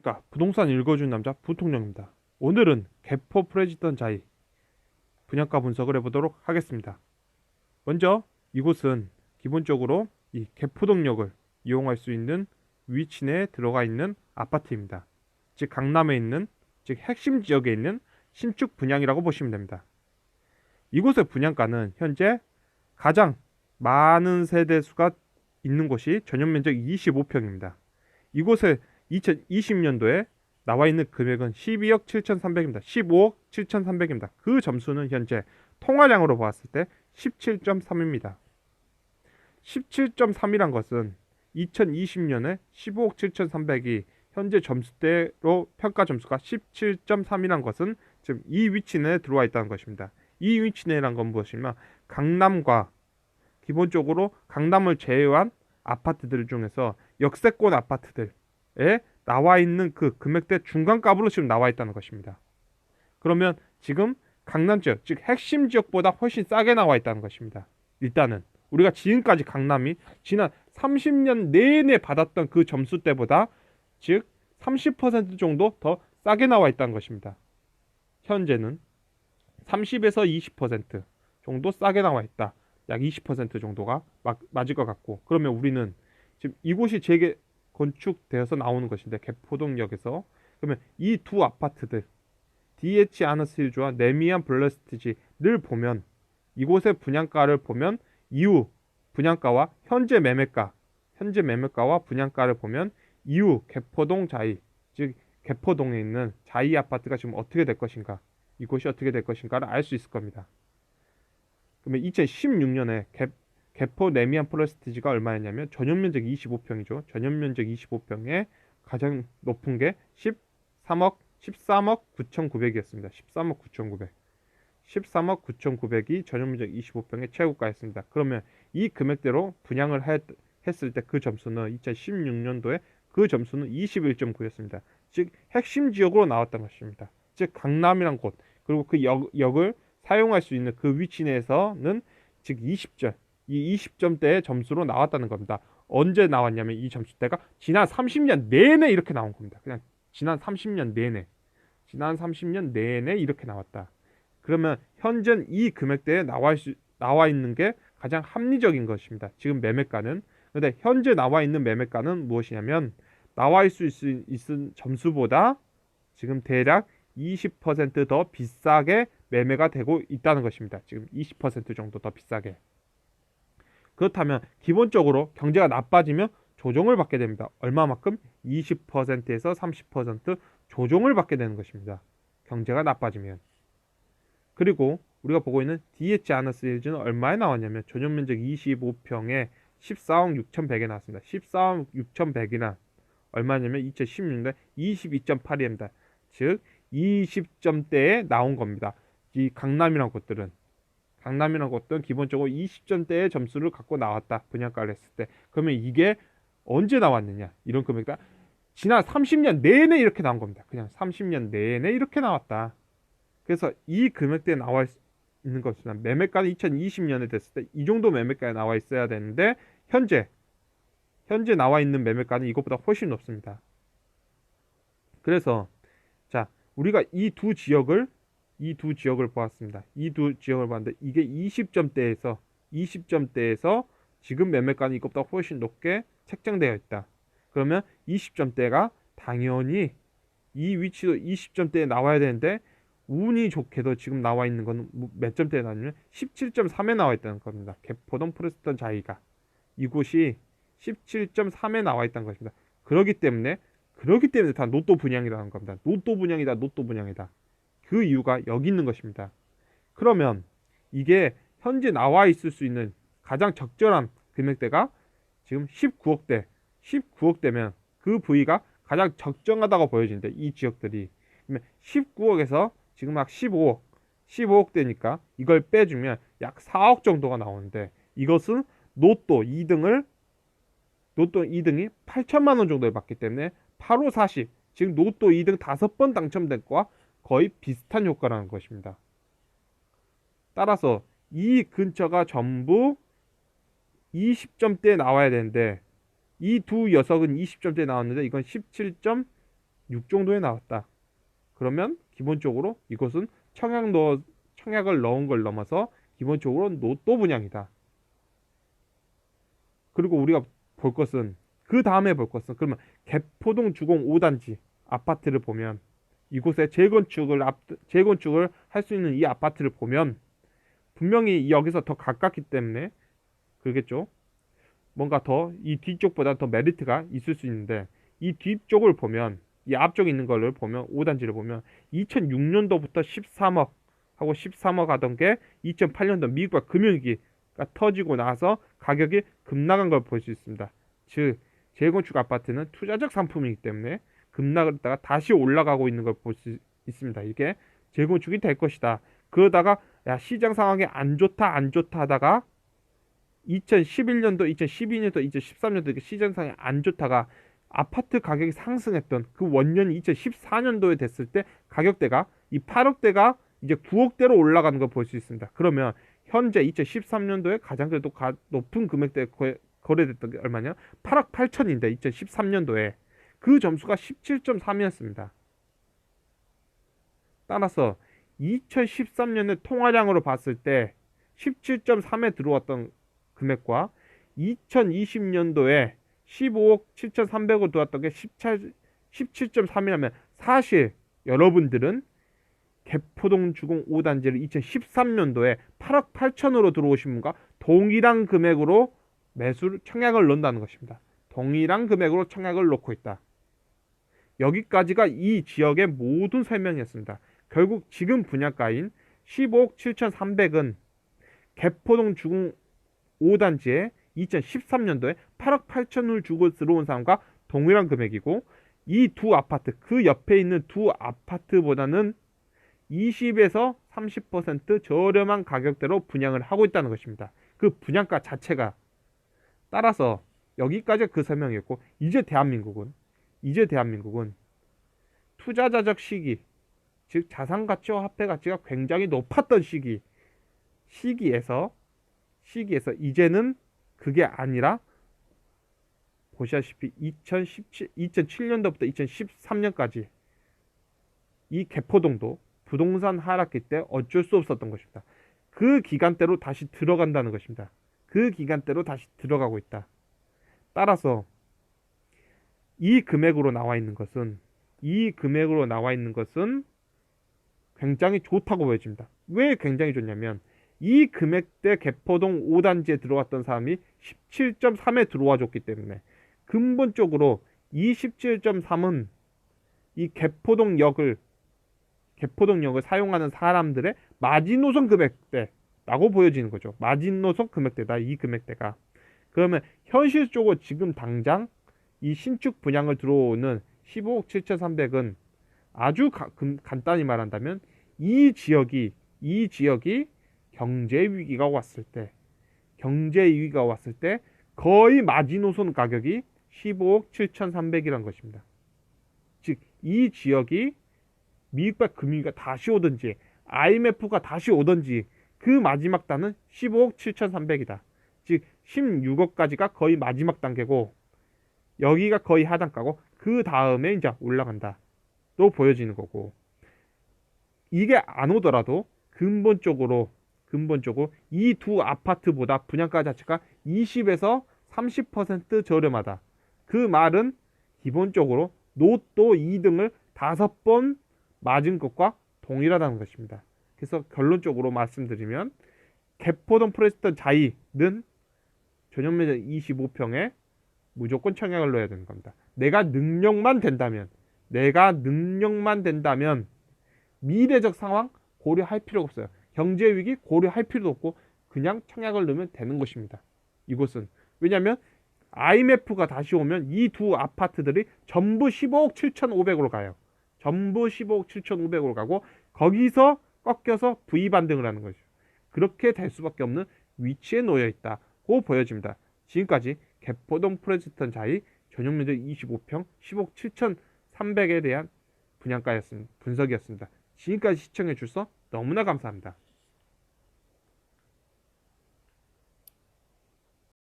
그러니까 부동산 읽어준 남자 부통령입니다. 오늘은 개포 프레지던 자이 분양가 분석을 해보도록 하겠습니다. 먼저 이곳은 기본적으로 이 개포동역을 이용할 수 있는 위치 내에 들어가 있는 아파트입니다. 즉 강남에 있는, 즉 핵심 지역에 있는 신축 분양이라고 보시면 됩니다. 이곳의 분양가는 현재 가장 많은 세대수가 있는 곳이 전용 면적 25평입니다. 이곳에 2020년도에 나와 있는 금액은 12억 7,300입니다. 15억 7,300입니다. 그 점수는 현재 통화량으로 봤을 때 17.3입니다. 17.3이란 것은 2020년에 15억 7,300이 현재 점수대로 평가 점수가 17.3이란 것은 지금 이 위치 내에 들어와 있다는 것입니다. 이 위치 내란 건 무엇이냐면 강남과 기본적으로 강남을 제외한 아파트들 중에서 역세권 아파트들에 나와 있는 그 금액대 중간값으로 지금 나와 있다는 것입니다. 그러면 지금 강남 지역, 즉 핵심 지역보다 훨씬 싸게 나와 있다는 것입니다. 일단은 우리가 지금까지 강남이 지난 30년 내내 받았던 그 점수대보다 즉 30% 정도 더 싸게 나와 있다는 것입니다. 현재는 30에서 20% 정도 싸게 나와 있다. 약 20% 정도가 맞을 것 같고, 그러면 우리는 지금 이곳이 재건축되어서 나오는 것인데 개포동역에서, 그러면 이 두 아파트들 DH 아너스힐즈와 네미안 블러스티지를 보면 이곳의 분양가를 보면 이후 분양가와 현재 매매가와 분양가를 보면 이후 개포동 자이, 즉 개포동에 있는 자이 아파트가 지금 어떻게 될 것인가, 이곳이 어떻게 될 것인가를 알 수 있을 겁니다. 그러면 2016년에 개포 네미안 프레스티지가 얼마였냐면 전용 면적 25평이죠. 전용 면적 25평에 가장 높은 게 13억 9,900이었습니다. 13억 9,900. 13억 9,900이 전용 면적 25평의 최고가였습니다. 그러면 이 금액대로 분양을 했을 때 그 점수는 2016년도에 그 점수는 21.9였습니다. 즉 핵심 지역으로 나왔던 것입니다. 즉 강남이란 곳, 그리고 그 역을 사용할 수 있는 그 위치 내에서는 즉 20점, 이 20점대의 점수로 나왔다는 겁니다. 언제 나왔냐면 이 점수대가 지난 30년 내내 이렇게 나온 겁니다. 그냥 지난 30년 내내 이렇게 나왔다. 그러면 현재 이 금액대에 나와 있는 게 가장 합리적인 것입니다. 지금 매매가는. 그런데 현재 나와 있는 매매가는 무엇이냐면 나와 있을 수 있는 점수보다 지금 대략 20%더 비싸게 매매가 되고 있다는 것입니다. 지금 20% 정도 더 비싸게. 그렇다면 기본적으로 경제가 나빠지면 조정을 받게 됩니다. 얼마만큼? 20%에서 30% 조정을 받게 되는 것입니다. 경제가 나빠지면. 그리고 우리가 보고 있는 DH 아너스힐즈는 얼마에 나왔냐면 전용 면적 25평에 14억 6,100에 나왔습니다. 14억 6,100이나 얼마냐면 2016년에 22.8입니다. 즉 20점대에 나온 겁니다. 이 강남이라는 곳들은 기본적으로 20점대의 점수를 갖고 나왔다. 분양가를 했을 때. 그러면 이게 언제 나왔느냐? 이런 금액다. 지난 30년 내내 이렇게 나온 겁니다. 그냥 30년 내내 이렇게 나왔다. 그래서 이 금액대에 나와 있는 것은 매매가는 2020년에 됐을 때 이 정도 매매가에 나와 있어야 되는데 현재 나와 있는 매매가는 이것보다 훨씬 높습니다. 그래서 자, 우리가 이 두 지역을 보았습니다. 이 두 지역을 봤는데 이게 20점대에서 지금 매매가는 이것보다 훨씬 높게 책정되어 있다. 그러면 20점대가 당연히 이 위치도 20점대에 나와야 되는데 운이 좋게도 지금 나와 있는 건 몇 점대에 나왔냐면 17.3에 나와 있다는 겁니다. 개포동 프레스턴 자이가 이곳이 17.3에 나와 있다는 것입니다. 그렇기 때문에 다 노또 분양이라는 겁니다. 노또 분양이다. 그 이유가 여기 있는 것입니다. 그러면 이게 현재 나와 있을 수 있는 가장 적절한 금액대가 지금 19억대면 그 부위가 가장 적정하다고 보여지는데 이 지역들이, 그러면 19억에서 지금 막 15억대니까 이걸 빼주면 약 4억 정도가 나오는데 이것은 로또 2등이 8천만 원 정도에 받기 때문에 8, 5, 40, 지금 로또 2등 5번 당첨된 거와 거의 비슷한 효과라는 것입니다. 따라서 이 근처가 전부 20점대에 나와야 되는데 이 두 녀석은 20점대에 나왔는데 이건 17.3 6 정도에 나왔다. 그러면 기본적으로 이것은 청약을 넣은 걸 넘어서 기본적으로 노또 분양이다. 그리고 우리가 볼 것은 그 다음에 볼 것은 그러면 개포동 주공 5단지 아파트를 보면 이곳에 재건축을 할 수 있는 이 아파트를 보면 분명히 여기서 더 가깝기 때문에 그러겠죠. 뭔가 더 이 뒤쪽보다 더 메리트가 있을 수 있는데 이 뒤쪽을 보면 이 앞쪽에 있는 거를 보면 5단지를 보면 2006년도부터 13억 하고 13억 하던 게 2008년도 미국과 금융위기가 터지고 나서 가격이 급락한 걸 볼 수 있습니다. 즉 재건축 아파트는 투자적 상품이기 때문에 급락을 했다가 다시 올라가고 있는 걸 볼 수 있습니다. 이게 재건축이 될 것이다. 그러다가 야 시장 상황이 안 좋다 하다가 2011년도, 2012년도, 2013년도 이렇게 시장 상황이 안 좋다가 아파트 가격이 상승했던 그 원년이 2014년도에 됐을 때 가격대가 이 8억대가 이제 9억대로 올라가는 걸 볼 수 있습니다. 그러면 현재 2013년도에 가장 그래도 높은 금액대에 거래됐던 게 얼마냐? 8억 8천인데 2013년도에 그 점수가 17.3이었습니다. 따라서 2013년에 통화량으로 봤을 때 17.3에 들어왔던 금액과 2020년도에 15억 7,300원 들어왔던 게 17.3이라면 사실 여러분들은 개포동 주공 5단지를 2013년도에 8억 8천으로 들어오신 분과 동일한 금액으로 청약을 넣는다는 것입니다. 동일한 금액으로 청약을 넣고 있다. 여기까지가 이 지역의 모든 설명이었습니다. 결국 지금 분양가인 15억 7,300은 개포동 주공 5단지에 2013년도에 8억 8천을 주고 들어온 사람과 동일한 금액이고 이 두 아파트, 그 옆에 있는 두 아파트보다는 20에서 30% 저렴한 가격대로 분양을 하고 있다는 것입니다. 그 분양가 자체가. 따라서 여기까지 그 설명이었고 이제 대한민국은 투자자적 시기, 즉 자산가치와 화폐가치가 굉장히 높았던 시기에서 이제는 그게 아니라 보시다시피 2007년도부터 2013년까지 이 개포동도 부동산 하락기 때 어쩔 수 없었던 것입니다. 그 기간대로 다시 들어간다는 것입니다. 그 기간대로 다시 들어가고 있다. 따라서 이 금액으로 나와 있는 것은 굉장히 좋다고 보여집니다. 왜 굉장히 좋냐면 이 금액대 개포동 5단지에 들어왔던 사람이 17.3에 들어와 줬기 때문에 근본적으로 이 17.3은 이 개포동역을 사용하는 사람들의 마지노선 금액대라고 보여지는 거죠. 마지노선 금액대다. 이 금액대가. 그러면 현실적으로 지금 당장 이 신축 분양을 들어오는 15억 7,300은 아주 간단히 말한다면 이 지역이 경제 위기가 왔을 때 거의 마지노선 가격이 15억 7,300이란 것입니다. 즉 이 지역이 미국과 금융위기가 다시 오든지 IMF가 다시 오든지 그 마지막 단은 15억 7,300이다. 즉 16억까지가 거의 마지막 단계고 여기가 거의 하단가고 그 다음에 이제 올라간다. 또 보여지는 거고 이게 안 오더라도 근본적으로 이 두 아파트보다 분양가 자체가 20에서 30% 저렴하다. 그 말은 기본적으로 로또 2등을 5번 맞은 것과 동일하다는 것입니다. 그래서 결론적으로 말씀드리면 개포동 프레스턴 자이는 전용면적 25평에 무조건 청약을 넣어야 되는 겁니다. 내가 능력만 된다면 미래적 상황 고려할 필요가 없어요. 경제 위기 고려할 필요도 없고 그냥 청약을 넣으면 되는 것입니다. 이곳은 왜냐하면 IMF가 다시 오면 이 두 아파트들이 전부 15억 7,500으로 가요. 전부 15억 7,500으로 가고 거기서 꺾여서 V반등을 하는 거죠. 그렇게 될 수밖에 없는 위치에 놓여 있다고 보여집니다. 지금까지 개포동 프레스턴 자이 전용면적 25평 10억 7,300에 대한 분양가였습니다. 분석이었습니다. 지금까지 시청해 주셔서 너무나 감사합니다.